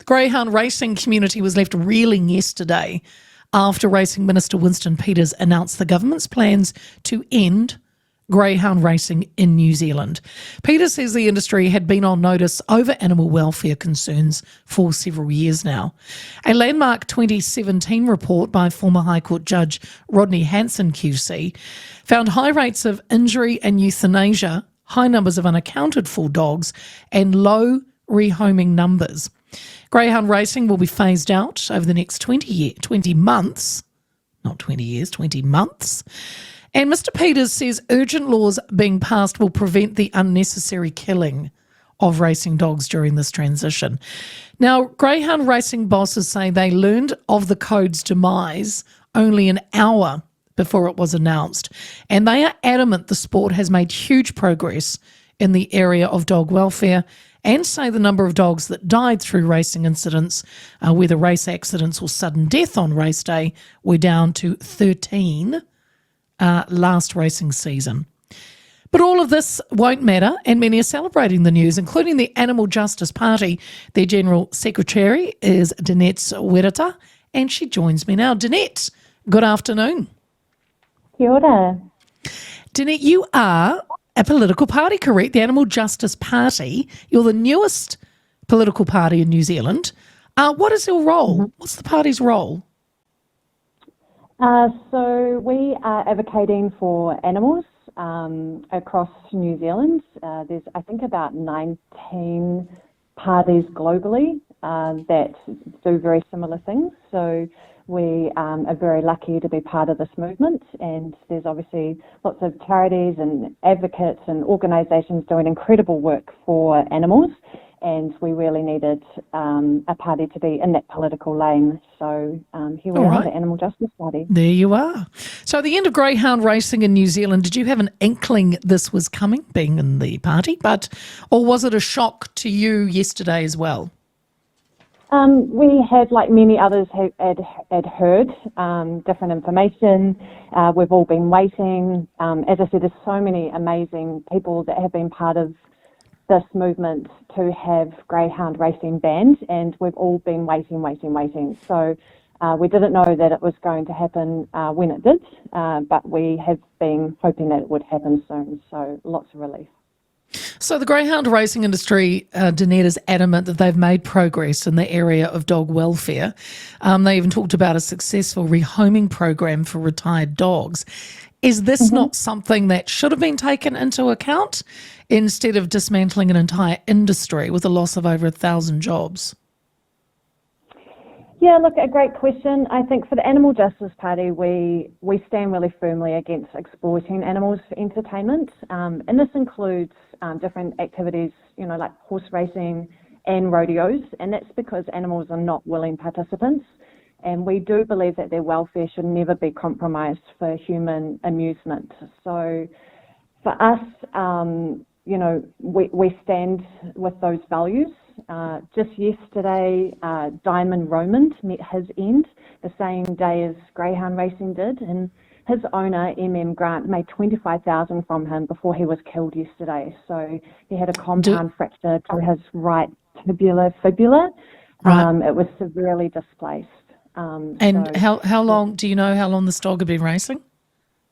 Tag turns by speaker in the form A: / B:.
A: Greyhound racing community was left reeling yesterday after Racing Minister Winston Peters announced the government's plans to end greyhound racing in New Zealand. Peters says the industry had been on notice over animal welfare concerns for several years now. A landmark 2017 report by former High Court Judge Rodney Hanson QC found high rates of injury and euthanasia, high numbers of unaccounted for dogs, and low rehoming numbers. Greyhound racing will be phased out over the next 20 months, not 20 years, 20 months. And Mr. Peters says urgent laws being passed will prevent the unnecessary killing of racing dogs during this transition. Now, greyhound racing bosses say they learned of the code's demise only an hour before it was announced, and they are adamant the sport has made huge progress in the area of dog welfare, and say the number of dogs that died through racing incidents, whether race accidents or sudden death on race day, were down to 13 last racing season. But all of this won't matter, and many are celebrating the news, including the Animal Justice Party. Their General Secretary is Danette Wereta, and she joins me now. Danette, good afternoon.
B: Kia ora.
A: Danette, you are a political party, correct? The Animal Justice Party. You're the newest political party in New Zealand. What is your role? Mm-hmm. What's the party's role?
B: So we are advocating for animals across New Zealand. There's, I think, about 19 parties globally that do very similar things. So we are very lucky to be part of this movement, and there's obviously lots of charities and advocates and organisations doing incredible work for animals, and we really needed a party to be in that political lane. So here we are, the Animal Justice Party.
A: There you are. So at the end of greyhound racing in New Zealand, did you have an inkling this was coming, being in the party, or was it a shock to you yesterday as well?
B: We had, like many others, had heard different information. We've all been waiting. As I said, there's so many amazing people that have been part of this movement to have greyhound racing banned, and we've all been waiting. So we didn't know that it was going to happen when it did, but we have been hoping that it would happen soon. So lots of relief.
A: So the greyhound racing industry, Danette, is adamant that they've made progress in the area of dog welfare. They even talked about a successful rehoming program for retired dogs. Is this not something that should have been taken into account instead of dismantling an entire industry with a loss of over 1,000 jobs?
B: Yeah, look, a great question. I think for the Animal Justice Party, we stand really firmly against exploiting animals for entertainment, and this includes different activities, like horse racing and rodeos, and that's because animals are not willing participants, and we do believe that their welfare should never be compromised for human amusement. So for us, we stand with those values. Just yesterday, Diamond Romand met his end the same day as greyhound racing did, and his owner, Grant, made $25,000 from him before he was killed yesterday. So he had a compound fracture to his right tibialis fibula. It was severely displaced.
A: How long, do you know how long this dog had been racing?